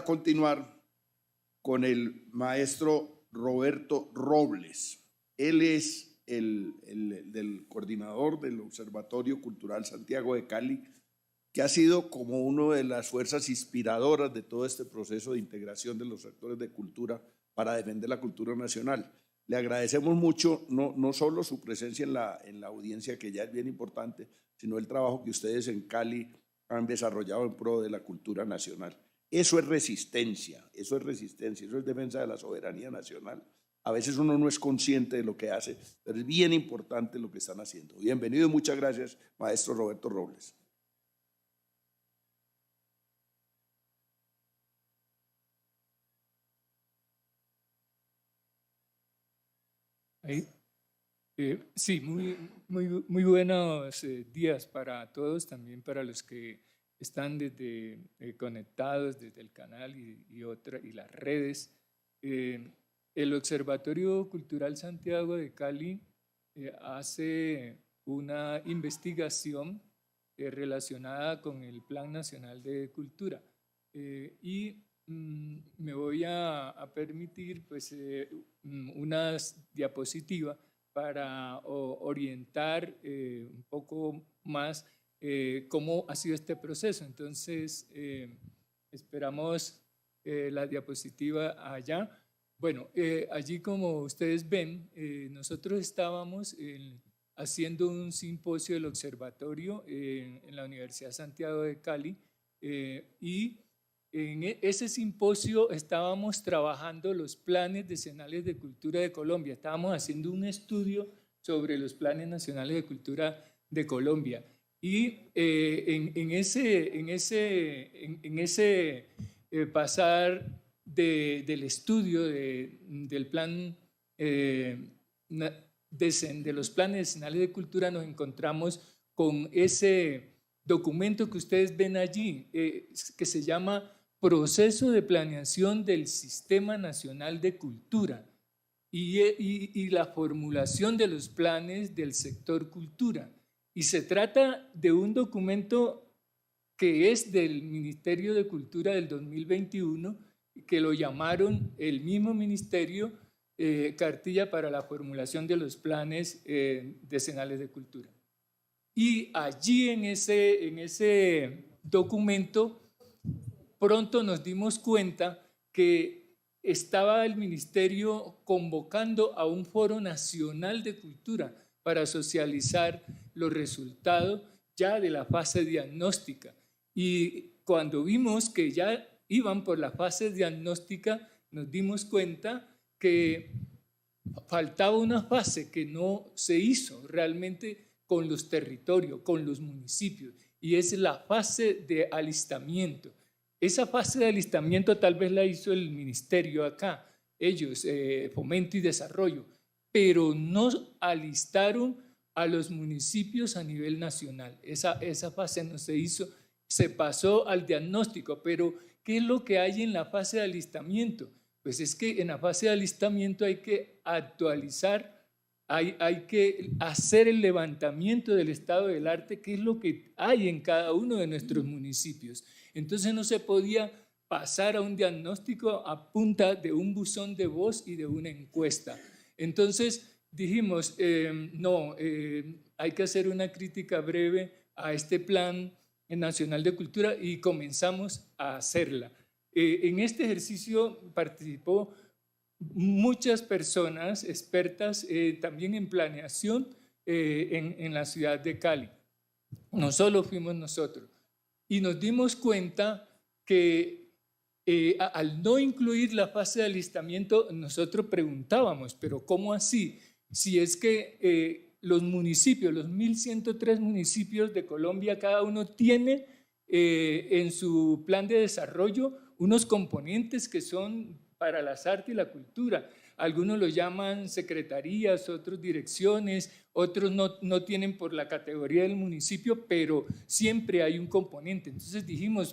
Continuar con el maestro Roberto Robles. Él es el coordinador del Observatorio Cultural Santiago de Cali, que ha sido como una de las fuerzas inspiradoras de todo este proceso de integración de los sectores de cultura para defender la cultura nacional. Le agradecemos mucho no solo su presencia en la audiencia, que ya es bien importante, sino el trabajo que ustedes en Cali han desarrollado en pro de la cultura nacional. Eso es resistencia, eso es defensa de la soberanía nacional. A veces uno no es consciente de lo que hace, pero es bien importante lo que están haciendo. Bienvenido y muchas gracias, maestro Roberto Robles. Sí, muy buenos días para todos, también para los que están conectados desde el canal y las redes. El Observatorio Cultural Santiago de Cali hace una investigación relacionada con el Plan Nacional de Cultura me voy a permitir pues, unas diapositivas para orientar un poco más cómo ha sido este proceso. Entonces, esperamos la diapositiva allá. Bueno, allí como ustedes ven, nosotros estábamos haciendo un simposio del observatorio en la Universidad Santiago de Cali y en ese simposio estábamos trabajando los planes decenales de cultura de Colombia. Estábamos haciendo un estudio sobre los planes nacionales de cultura de Colombia. Y en ese pasar del estudio del plan de los planes decenales de cultura, nos encontramos con ese documento que ustedes ven allí, que se llama Proceso de Planeación del Sistema Nacional de Cultura y la formulación de los planes del sector cultura. Y se trata de un documento que es del Ministerio de Cultura del 2021, que lo llamaron el mismo ministerio cartilla para la formulación de los planes decenales de cultura. Y allí en ese documento pronto nos dimos cuenta que estaba el ministerio convocando a un foro nacional de cultura para socializar los resultados ya de la fase diagnóstica. Y cuando vimos que ya iban por la fase diagnóstica, nos dimos cuenta que faltaba una fase que no se hizo realmente con los territorios, con los municipios, y es la fase de alistamiento. Esa fase de alistamiento tal vez la hizo el ministerio acá, ellos, Fomento y Desarrollo, pero no alistaron a los municipios a nivel nacional. Esa fase no se hizo, se pasó al diagnóstico, pero ¿qué es lo que hay en la fase de alistamiento? Pues es que en la fase de alistamiento hay que actualizar, hay que hacer el levantamiento del estado del arte, qué es lo que hay en cada uno de nuestros municipios. Entonces no se podía pasar a un diagnóstico a punta de un buzón de voz y de una encuesta. Entonces dijimos, hay que hacer una crítica breve a este Plan Nacional de Cultura y comenzamos a hacerla. En este ejercicio participó muchas personas expertas también en planeación en la ciudad de Cali. No solo fuimos nosotros. Y nos dimos cuenta que al no incluir la fase de alistamiento, nosotros preguntábamos, pero ¿cómo así? Si es que los municipios, los 1.103 municipios de Colombia, cada uno tiene en su plan de desarrollo unos componentes que son para las artes y la cultura. Algunos lo llaman secretarías, otros direcciones, otros no tienen por la categoría del municipio, pero siempre hay un componente. Entonces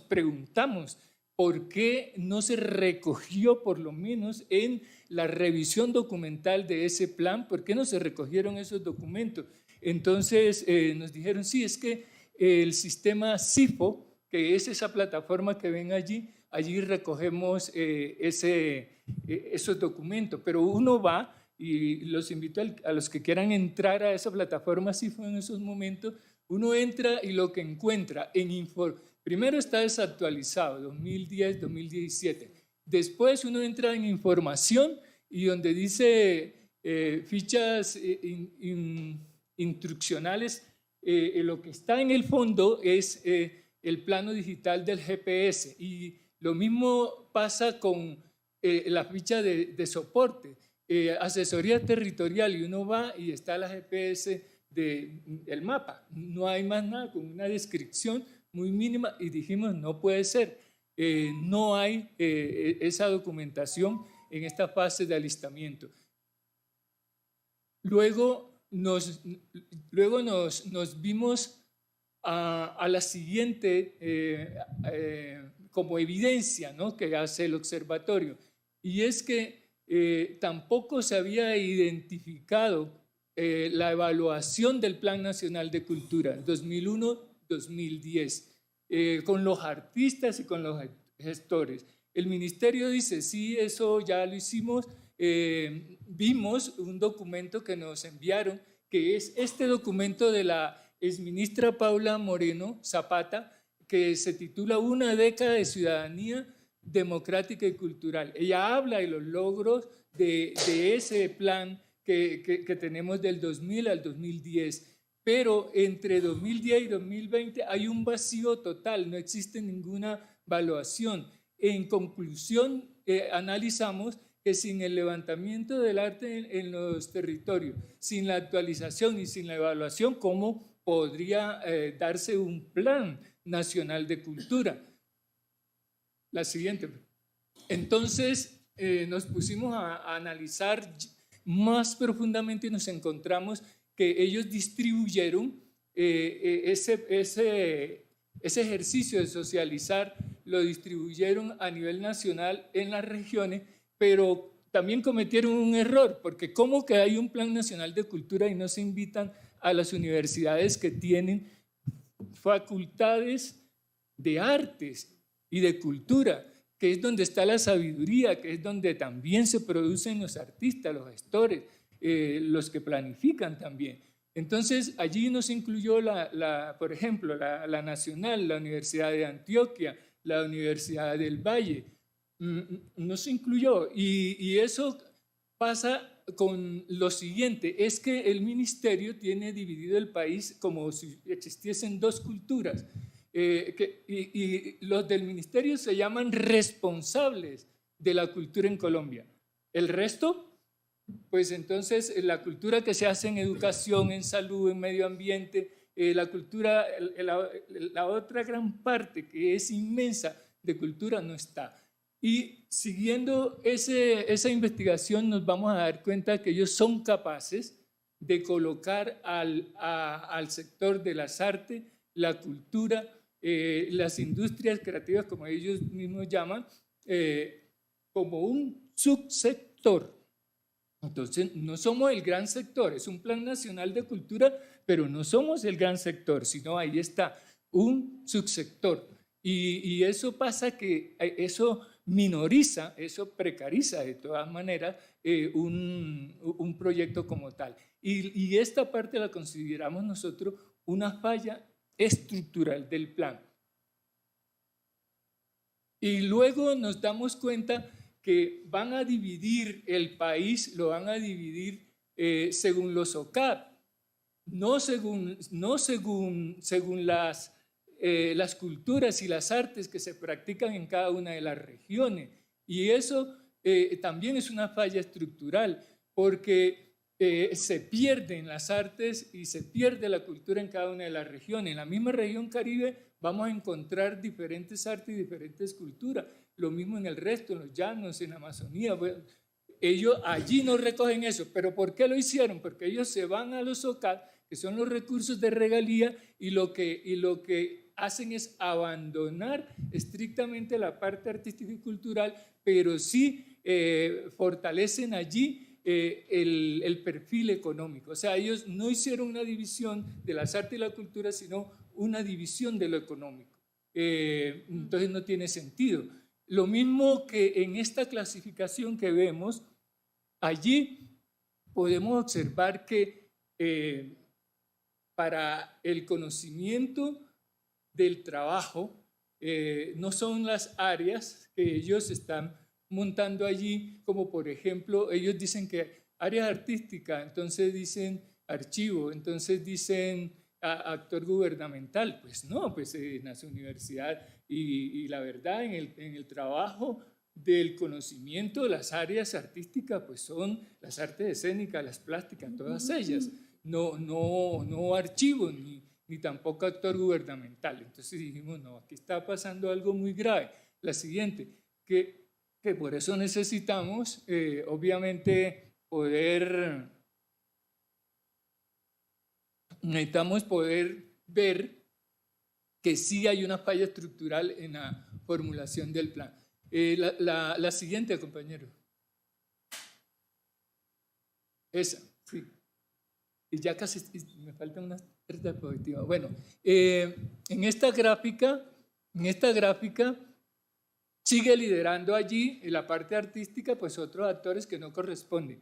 preguntamos, ¿por qué no se recogió por lo menos en la revisión documental de ese plan? ¿Por qué no se recogieron esos documentos? Entonces nos dijeron, sí, es que el sistema CIFO, que es esa plataforma que ven allí, allí recogemos esos documentos, pero uno va, y los invito a los que quieran entrar a esa plataforma, si fue en esos momentos, uno entra y lo que encuentra primero está desactualizado, 2010, 2017. Después uno entra en información y donde dice fichas instruccionales, lo que está en el fondo es el plano digital del GPS. Y lo mismo pasa con la ficha de soporte, asesoría territorial, y uno va y está la GPS del mapa. No hay más nada, con una descripción muy mínima, y dijimos, no puede ser. No hay esa documentación en esta fase de alistamiento. Luego nos vimos a la siguiente como evidencia, ¿no?, que hace el observatorio, y es que tampoco se había identificado la evaluación del Plan Nacional de Cultura 2001-2010 con los artistas y con los gestores. El ministerio dice, sí, eso ya lo hicimos. Vimos un documento que nos enviaron, que es este documento de la exministra Paula Moreno Zapata, que se titula Una década de ciudadanía democrática y cultural. Ella habla de los logros de ese plan que tenemos del 2000 al 2010, pero entre 2010 y 2020 hay un vacío total, no existe ninguna evaluación. En conclusión, analizamos que sin el levantamiento del arte en los territorios, sin la actualización y sin la evaluación, ¿cómo podría darse un plan nacional de cultura? La siguiente. Entonces nos pusimos a analizar más profundamente y nos encontramos que ellos distribuyeron ese ejercicio de socializar, lo distribuyeron a nivel nacional en las regiones, pero también cometieron un error, porque ¿cómo que hay un plan nacional de cultura y no se invitan a las universidades que tienen facultades de artes y de cultura, que es donde está la sabiduría, que es donde también se producen los artistas, los gestores, los que planifican también? Entonces, allí nos incluyó, por ejemplo, la Nacional, la Universidad de Antioquia, la Universidad del Valle, no se incluyó. Y eso pasa con lo siguiente, es que el ministerio tiene dividido el país como si existiesen dos culturas. Y los del ministerio se llaman responsables de la cultura en Colombia. El resto, pues entonces la cultura que se hace en educación, en salud, en medio ambiente, la cultura, la otra gran parte que es inmensa de cultura no está. Y siguiendo esa investigación nos vamos a dar cuenta que ellos son capaces de colocar al sector de las artes, la cultura, las industrias creativas, como ellos mismos llaman, como un subsector. Entonces, no somos el gran sector, es un plan nacional de cultura, pero no somos el gran sector, sino ahí está un subsector. Y eso pasa que eso minoriza, eso precariza de todas maneras un proyecto como tal. Y esta parte la consideramos nosotros una falla estructural del plan. Y luego nos damos cuenta que van a dividir el país, lo van a dividir según los OCAP, no según las culturas y las artes que se practican en cada una de las regiones. Y eso también es una falla estructural, porque se pierden las artes y se pierde la cultura en cada una de las regiones. En la misma región Caribe vamos a encontrar diferentes artes y diferentes culturas. Lo mismo en el resto, en los llanos, en la Amazonía. Bueno, ellos allí no recogen eso. ¿Pero por qué lo hicieron? Porque ellos se van a los OCAP, que son los recursos de regalía, y lo que hacen es abandonar estrictamente la parte artística y cultural, pero sí fortalecen allí el perfil económico. O sea, ellos no hicieron una división de las artes y la cultura, sino una división de lo económico. Entonces no tiene sentido. Lo mismo que en esta clasificación que vemos, allí podemos observar que para el conocimiento del trabajo, no son las áreas que ellos están montando allí, como por ejemplo, ellos dicen que área artística, entonces dicen archivo, entonces dicen actor gubernamental. Pues no, pues en las universidades y la verdad en el trabajo del conocimiento, las áreas artísticas pues son las artes escénicas, las plásticas, todas ellas, no archivo ni tampoco actor gubernamental. Entonces dijimos, no, aquí está pasando algo muy grave. La siguiente, que por eso necesitamos obviamente poder ver que sí hay una falla estructural en la formulación del plan. La siguiente, compañero. Esa, sí. Y ya casi me falta una diapositiva. Bueno, en esta gráfica sigue liderando allí en la parte artística, pues otros actores que no corresponden.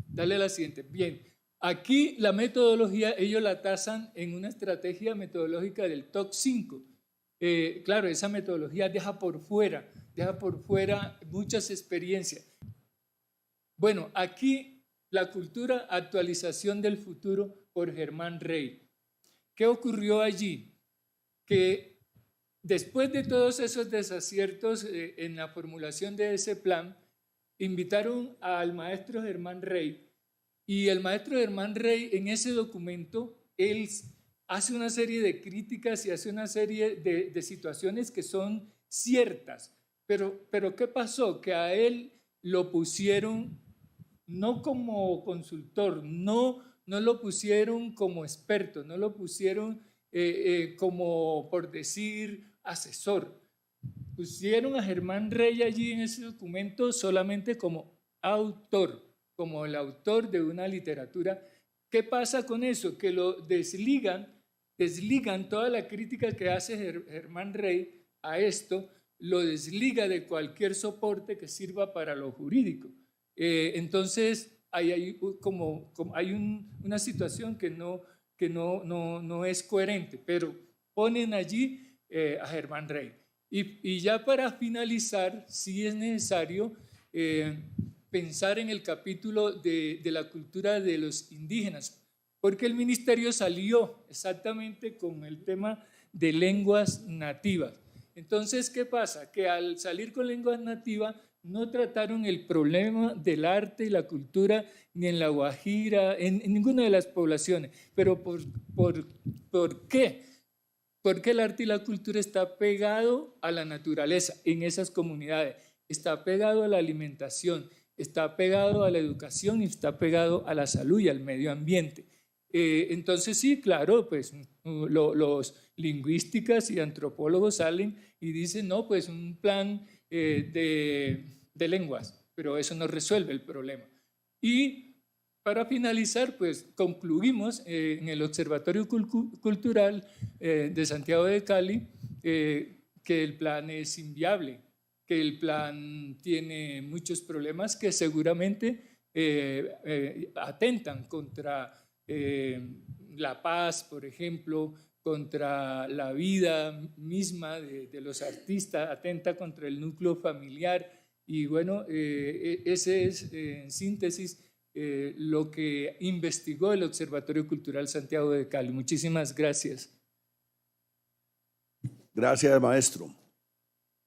Dale a la siguiente. Bien, aquí la metodología, ellos la tasan en una estrategia metodológica del TOC 5. Claro, esa metodología deja por fuera muchas experiencias. Bueno, aquí la cultura, actualización del futuro por Germán Rey. ¿Qué ocurrió allí? Que después de todos esos desaciertos en la formulación de ese plan, invitaron al maestro Germán Rey, y el maestro Germán Rey en ese documento, él hace una serie de críticas y hace una serie de situaciones que son ciertas, pero ¿qué pasó? Que a él lo pusieron no como consultor, no lo pusieron como experto, no lo pusieron como, por decir, asesor. Pusieron a Germán Rey allí en ese documento solamente como autor, como el autor de una literatura. ¿Qué pasa con eso? Que lo desligan toda la crítica que hace Germán Rey a esto, lo desliga de cualquier soporte que sirva para lo jurídico. Entonces hay una situación que no es coherente, pero ponen allí a Germán Rey. Y ya para finalizar, sí es necesario pensar en el capítulo de la cultura de los indígenas, porque el ministerio salió exactamente con el tema de lenguas nativas. Entonces, ¿qué pasa? Que al salir con lenguas nativas no trataron el problema del arte y la cultura ni en La Guajira, en ninguna de las poblaciones. Pero ¿por qué? Porque el arte y la cultura está pegado a la naturaleza en esas comunidades, está pegado a la alimentación, está pegado a la educación y está pegado a la salud y al medio ambiente. Entonces sí, claro, pues los lingüísticas y antropólogos salen y dicen, no, pues un plan de lenguas, pero eso no resuelve el problema. Y para finalizar, pues concluimos en el Observatorio Cultural de Santiago de Cali que el plan es inviable, que el plan tiene muchos problemas que seguramente atentan contra la paz, por ejemplo, contra la vida misma de los artistas, atenta contra el núcleo familiar. Y bueno, ese es en síntesis lo que investigó el Observatorio Cultural Santiago de Cali. Muchísimas gracias. Gracias, maestro.